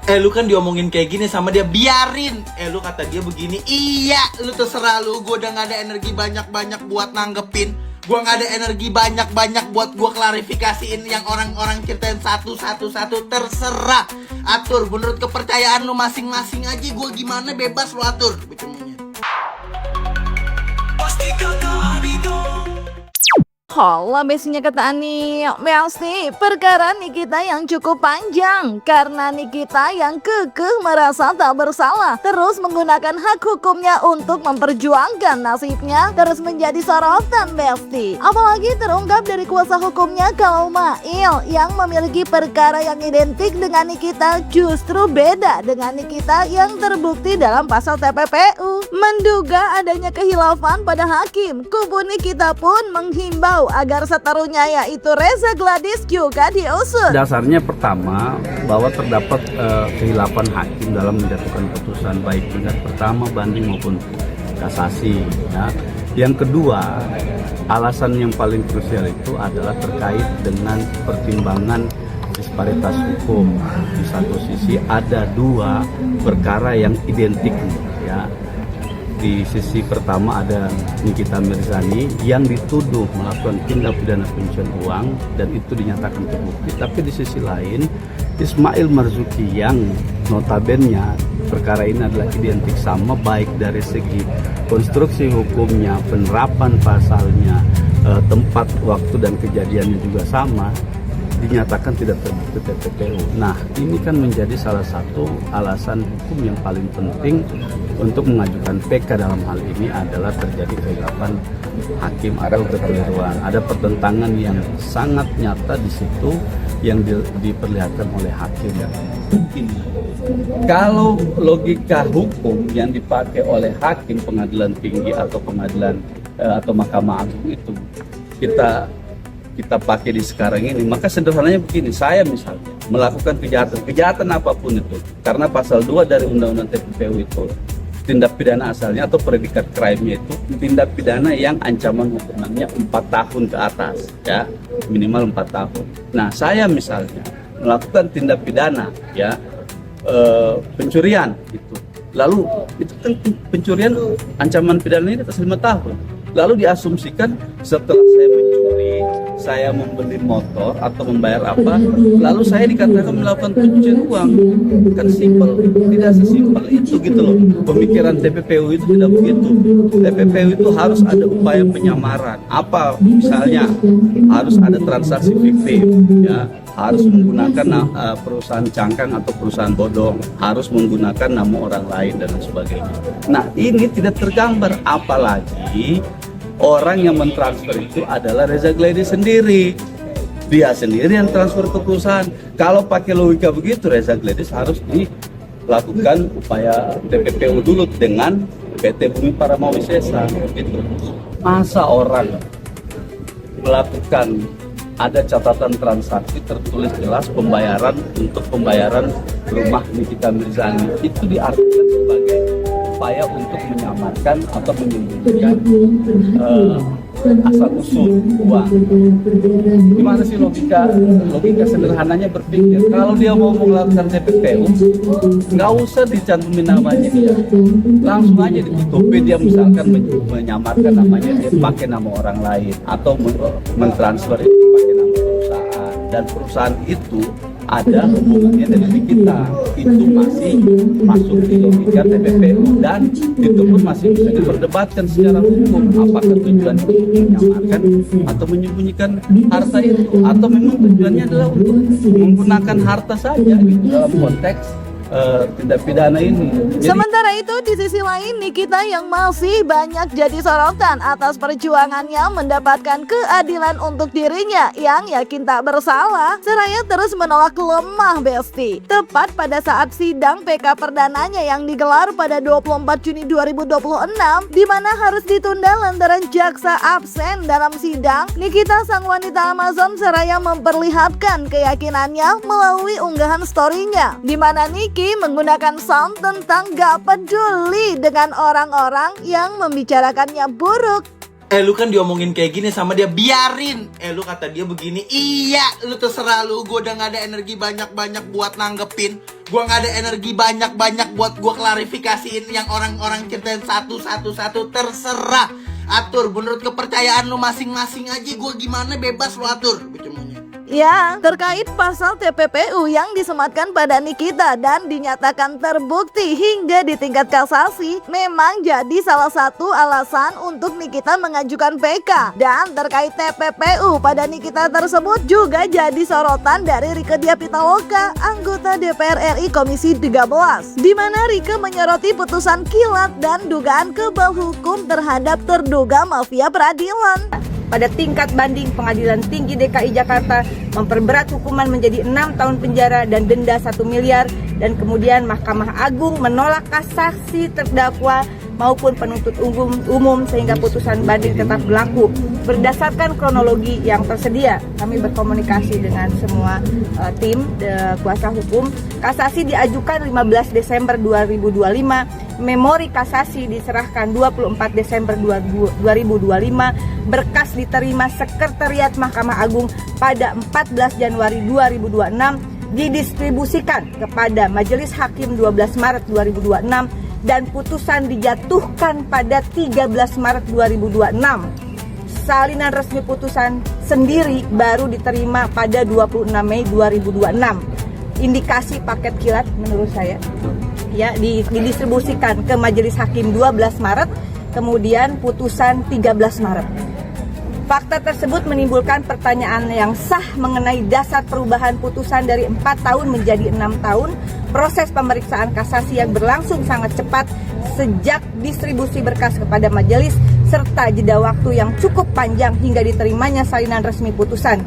Lu kan diomongin kayak gini sama dia, biarin. Lu kata dia begini, iya lu terserah lu. Gue udah gak ada energi banyak-banyak buat nanggepin. Gue gak ada energi banyak-banyak buat gue klarifikasiin yang orang-orang ceritain satu-satu. Terserah. Atur, menurut kepercayaan lu masing-masing aja. Gue gimana bebas lu atur. Hola besinya kata Ani, Belsti, perkara Nikita yang cukup panjang karena Nikita yang kekeh merasa tak bersalah terus menggunakan hak hukumnya untuk memperjuangkan nasibnya terus menjadi sorotan Belsti. Apalagi terungkap dari kuasa hukumnya kalau Mail yang memiliki perkara yang identik dengan Nikita justru beda dengan Nikita yang terbukti dalam pasal TPPU. Menduga adanya kehilafan pada hakim, kubu Nikita pun menghimbau agar seterunya yaitu Reza Gladys juga diusut. Dasarnya pertama bahwa terdapat kehilafan hakim dalam menjatuhkan putusan baik tingkat pertama, banding maupun kasasi. Ya. Yang kedua, alasan yang paling krusial itu adalah terkait dengan pertimbangan disparitas hukum. Di satu sisi ada dua perkara yang identik, ya. Di sisi pertama ada Nikita Mirzani yang dituduh melakukan tindak pidana pencucian uang dan itu dinyatakan terbukti. Tapi di sisi lain Ismail Marzuki yang notabene perkara ini adalah identik sama baik dari segi konstruksi hukumnya, penerapan pasalnya, tempat, waktu dan kejadiannya juga sama, dinyatakan tidak terbukti TPPU. Nah, ini kan menjadi salah satu alasan hukum yang paling penting untuk mengajukan PK dalam hal ini adalah terjadi kehilafan hakim atau kekeliruan. Ada pertentangan yang sangat nyata di situ yang diperlihatkan oleh hakim. Kalau logika hukum yang dipakai oleh hakim pengadilan tinggi atau pengadilan atau Mahkamah Agung itu kita pakai di sekarang ini, maka sederhananya begini, saya misalnya melakukan kejahatan apapun itu, karena pasal 2 dari Undang-Undang TPPU itu tindak pidana asalnya atau predikat crime-nya itu tindak pidana yang ancaman hukumannya 4 tahun ke atas, ya, minimal 4 tahun. Nah, saya misalnya melakukan tindak pidana, ya, pencurian itu, lalu itu kan pencurian ancaman pidananya di atas 5 tahun. Lalu diasumsikan setelah saya mencuri, saya membeli motor atau membayar apa, lalu saya dikatakan melakukan pencucian uang. Kan simpel, tidak sesimpel itu gitu loh. Pemikiran TPPU itu tidak begitu. TPPU itu harus ada upaya penyamaran. Apa misalnya harus ada transaksi fiktif, ya, harus menggunakan perusahaan cangkang atau perusahaan bodong, harus menggunakan nama orang lain dan sebagainya. Nah, ini tidak tergambar, apalagi orang yang mentransfer itu adalah Reza Gladys sendiri. Dia sendiri yang transfer ke perusahaan. Kalau pakai logika begitu, Reza Gladys harus dilakukan upaya TPPU dulu dengan PT Bumi Paramawisesa. Gitu. Masa orang melakukan ada catatan transaksi tertulis jelas pembayaran untuk pembayaran rumah Nikita Mirzani itu diartikan sebagai upaya untuk menyamarkan atau menyembunyikan asal usul uang. Gimana sih logika sederhananya berpikir kalau dia mau melakukan TPPU nggak usah dicantumin namanya dia, langsung aja ditutupi, dia misalkan menyamarkan namanya, dia pakai nama orang lain atau mentransfer itu pakai nama perusahaan, dan perusahaan itu ada hubungannya dengan kita, itu masih masuk di logika TPPU dan itu pun masih bisa diperdebatkan secara hukum apakah tujuan untuk menyamarkan atau menyembunyikan harta itu, atau memang tujuannya adalah untuk menggunakan harta saja gitu dalam konteks tindak pidana ini. Sementara itu di sisi lain Nikita yang masih banyak jadi sorotan atas perjuangannya mendapatkan keadilan untuk dirinya yang yakin tak bersalah, seraya terus menolak lemah Besti. Tepat pada saat sidang PK perdananya yang digelar pada 24 Juni 2026 di mana harus ditunda lantaran jaksa absen dalam sidang, Nikita sang wanita Amazon seraya memperlihatkan keyakinannya melalui unggahan story-nya di mana menggunakan sound tentang gak peduli dengan orang-orang yang membicarakannya buruk. Lu kan diomongin kayak gini sama dia, biarin. Lu kata dia begini, iya lu terserah lu, gue udah gak ada energi banyak-banyak buat nanggepin. Gue gak ada energi banyak-banyak buat gue klarifikasiin yang orang-orang ceritain satu-satu, terserah. Atur, menurut kepercayaan lu masing-masing aja, gue gimana bebas lu atur. Ya, terkait pasal TPPU yang disematkan pada Nikita dan dinyatakan terbukti hingga di tingkat kasasi, memang jadi salah satu alasan untuk Nikita mengajukan PK. Dan terkait TPPU pada Nikita tersebut juga jadi sorotan dari Rieke Diah Pitaloka, anggota DPR RI Komisi 13, di mana Rieke menyoroti putusan kilat dan dugaan kebal hukum terhadap terduga mafia peradilan. Pada tingkat banding, Pengadilan Tinggi DKI Jakarta memperberat hukuman menjadi 6 tahun penjara dan denda 1 miliar, dan kemudian Mahkamah Agung menolak kasasi terdakwa maupun penuntut umum sehingga putusan banding tetap berlaku. Berdasarkan kronologi yang tersedia, kami berkomunikasi dengan semua tim kuasa hukum. Kasasi diajukan 15 Desember 2025, memori kasasi diserahkan 24 Desember 2025, berkas diterima Sekretariat Mahkamah Agung pada 14 Januari 2026, didistribusikan kepada Majelis Hakim 12 Maret 2026, dan putusan dijatuhkan pada 13 Maret 2026. Salinan resmi putusan sendiri baru diterima pada 26 Mei 2026. Indikasi paket kilat menurut saya ya didistribusikan ke Majelis Hakim 12 Maret, kemudian putusan 13 Maret. Fakta tersebut menimbulkan pertanyaan yang sah mengenai dasar perubahan putusan dari 4 tahun menjadi 6 tahun, proses pemeriksaan kasasi yang berlangsung sangat cepat sejak distribusi berkas kepada majelis, serta jeda waktu yang cukup panjang hingga diterimanya salinan resmi putusan.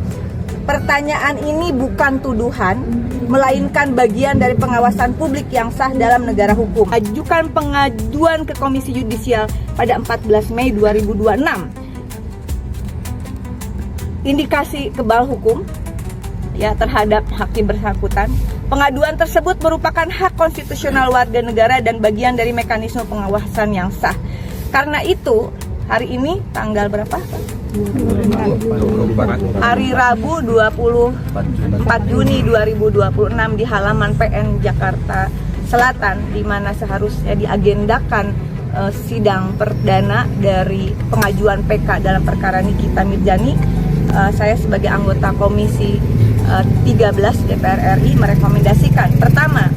Pertanyaan ini bukan tuduhan, melainkan bagian dari pengawasan publik yang sah dalam negara hukum. Ajukan pengaduan ke Komisi Yudisial pada 14 Mei 2026. Indikasi kebal hukum ya terhadap hakim bersangkutan. Pengaduan tersebut merupakan hak konstitusional warga negara dan bagian dari mekanisme pengawasan yang sah. Karena itu, hari ini tanggal berapa? Hari Rabu 24 Juni 2026 di halaman PN Jakarta Selatan, di mana seharusnya diagendakan sidang perdana dari pengajuan PK dalam perkara Nikita Mirzani. Saya sebagai anggota Komisi 13 DPR RI merekomendasikan, pertama,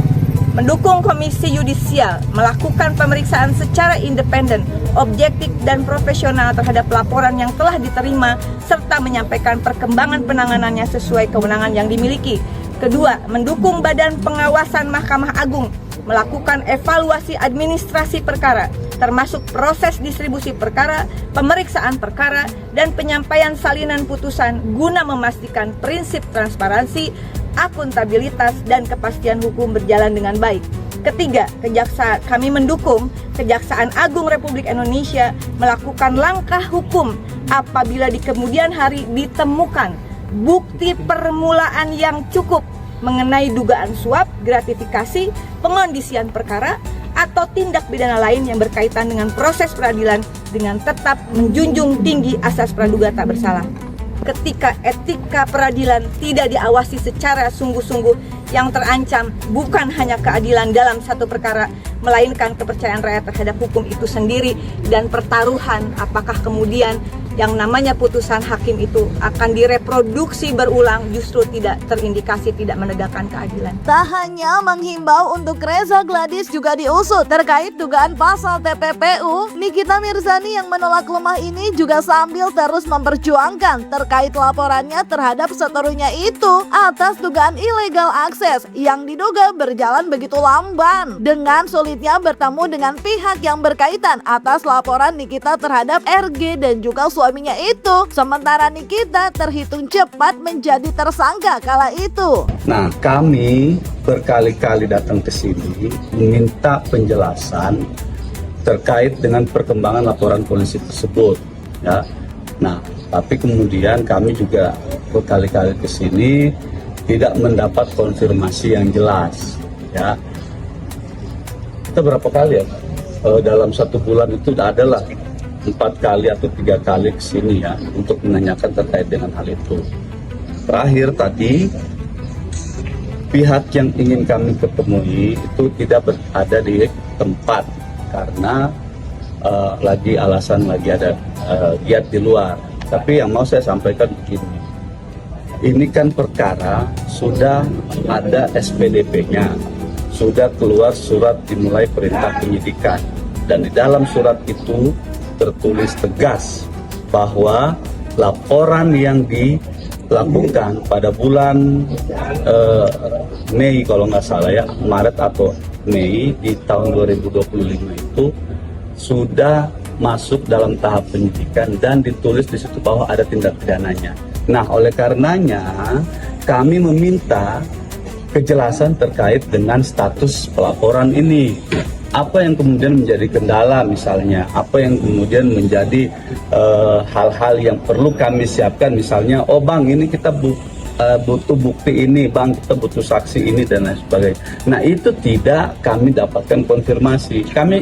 mendukung Komisi Yudisial melakukan pemeriksaan secara independen, objektif dan profesional terhadap laporan yang telah diterima serta menyampaikan perkembangan penanganannya sesuai kewenangan yang dimiliki. Kedua, mendukung Badan Pengawasan Mahkamah Agung melakukan evaluasi administrasi perkara, termasuk proses distribusi perkara, pemeriksaan perkara, dan penyampaian salinan putusan guna memastikan prinsip transparansi, akuntabilitas, dan kepastian hukum berjalan dengan baik. Ketiga, kami mendukung Kejaksaan Agung Republik Indonesia melakukan langkah hukum apabila di kemudian hari ditemukan bukti permulaan yang cukup mengenai dugaan suap, gratifikasi, pengondisian perkara, atau tindak pidana lain yang berkaitan dengan proses peradilan dengan tetap menjunjung tinggi asas praduga tak bersalah. Ketika etika peradilan tidak diawasi secara sungguh-sungguh, yang terancam bukan hanya keadilan dalam satu perkara, melainkan kepercayaan rakyat terhadap hukum itu sendiri, dan pertaruhan apakah kemudian yang namanya putusan hakim itu akan direproduksi berulang justru tidak terindikasi tidak menegakkan keadilan. Tak hanya menghimbau untuk Reza Gladys juga diusut terkait dugaan pasal TPPU, Nikita Mirzani yang menolak lemah ini juga sambil terus memperjuangkan terkait laporannya terhadap seterunya itu atas dugaan ilegal akses yang diduga berjalan begitu lamban, dengan sulitnya bertemu dengan pihak yang berkaitan atas laporan Nikita terhadap RG dan juga suaminya itu. Sementara Nikita terhitung cepat menjadi tersangka kala itu. Nah, kami berkali-kali datang ke sini meminta penjelasan terkait dengan perkembangan laporan polisi tersebut, ya. Nah, tapi kemudian kami juga berkali-kali ke sini tidak mendapat konfirmasi yang jelas, ya. Kita berapa kali ya dalam 1 bulan itu adalah 4 kali atau 3 kali ke sini ya untuk menanyakan terkait dengan hal itu. Terakhir tadi pihak yang ingin kami ketemui itu tidak berada di tempat karena lagi ada giat di luar. Tapi yang mau saya sampaikan begini, ini kan perkara sudah ada SPDP-nya, sudah keluar surat dimulai perintah penyidikan, dan di dalam surat itu tertulis tegas bahwa laporan yang dilakukan pada bulan Mei kalau nggak salah ya, Maret atau Mei di tahun 2025 itu sudah masuk dalam tahap penyidikan dan ditulis di situ bahwa ada tindak pidananya. Nah, oleh karenanya kami meminta kejelasan terkait dengan status pelaporan ini. Apa yang kemudian menjadi kendala misalnya, apa yang kemudian menjadi hal-hal yang perlu kami siapkan, misalnya, oh bang ini kita butuh bukti ini, bang kita butuh saksi ini dan lain sebagainya. Nah itu tidak kami dapatkan konfirmasi. Kami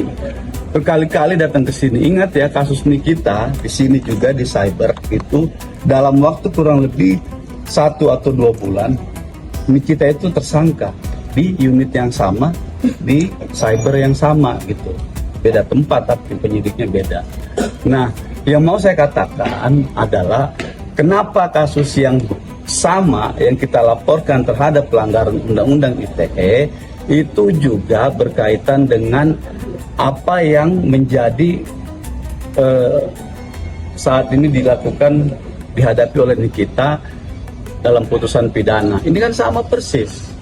berkali-kali datang ke sini, ingat ya kasus Nikita di sini juga di cyber itu dalam waktu kurang lebih 1 atau 2 bulan Nikita itu tersangka di unit yang sama, di cyber yang sama gitu, beda tempat tapi penyidiknya beda. Nah yang mau saya katakan adalah kenapa kasus yang sama yang kita laporkan terhadap pelanggaran undang-undang ITE itu juga berkaitan dengan apa yang menjadi saat ini dihadapi oleh Nikita dalam putusan pidana. Ini kan sama persis.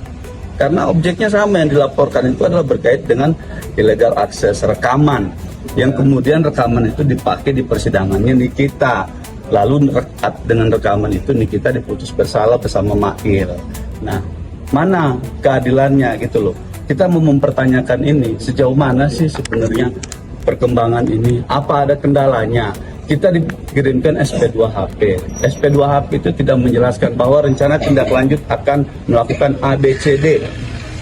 Karena objeknya sama, yang dilaporkan itu adalah berkait dengan illegal access rekaman, yang kemudian rekaman itu dipakai di persidangannya Nikita. Lalu dengan rekaman itu Nikita diputus bersalah bersama Mail. Nah, mana keadilannya gitu loh. Kita mau mempertanyakan ini, sejauh mana sih sebenarnya perkembangan ini, apa ada kendalanya. Kita dikirimkan SP2HP. SP2HP itu tidak menjelaskan bahwa rencana tindak lanjut akan melakukan ABCD.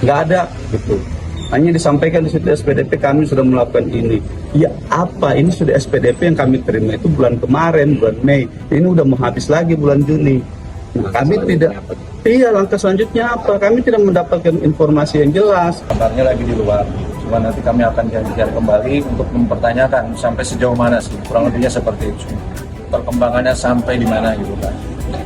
Nggak ada gitu. Hanya disampaikan di situ SPDP kami sudah melakukan ini. Ya apa? Ini sudah SPDP yang kami terima itu bulan kemarin, bulan Mei. Ini udah mau habis lagi bulan Juni. Nah, kami tidak. Iya, langkah selanjutnya apa? Kami tidak mendapatkan informasi yang jelas. Kabarnya lagi di luar. Cuma nanti kami akan cari kembali untuk mempertanyakan sampai sejauh mana sih, kurang lebihnya seperti itu. Perkembangannya sampai di mana gitu kan.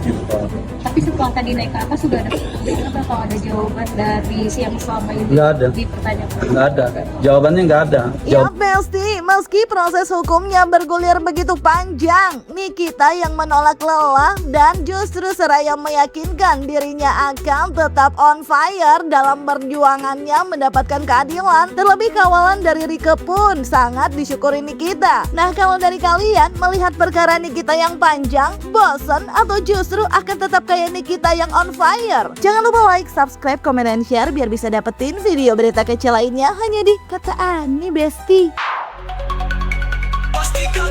Gitu. Tapi setelah tadi naik ke atas sudah ada kalau ada jawaban dari siang selama ini Nggak ada. dipertanyakan. Nggak ada. Jawabannya nggak ada. Ya Besti, meski proses hukumnya bergulir begitu panjang, Nikita yang menolak lelah dan justru seraya meyakinkan dirinya akan tetap on fire dalam perjuangannya mendapatkan keadilan. Terlebih kawalan dari Rike pun sangat disyukuri Nikita. Nah kalau dari kalian melihat perkara Nikita yang panjang, bosan atau justru akan tetap kayak Nikita yang on fire? Jangan lupa like, subscribe, komen, dan share biar bisa dapetin video berita kecil lainnya hanya di Kata Ani Besti. Pastikan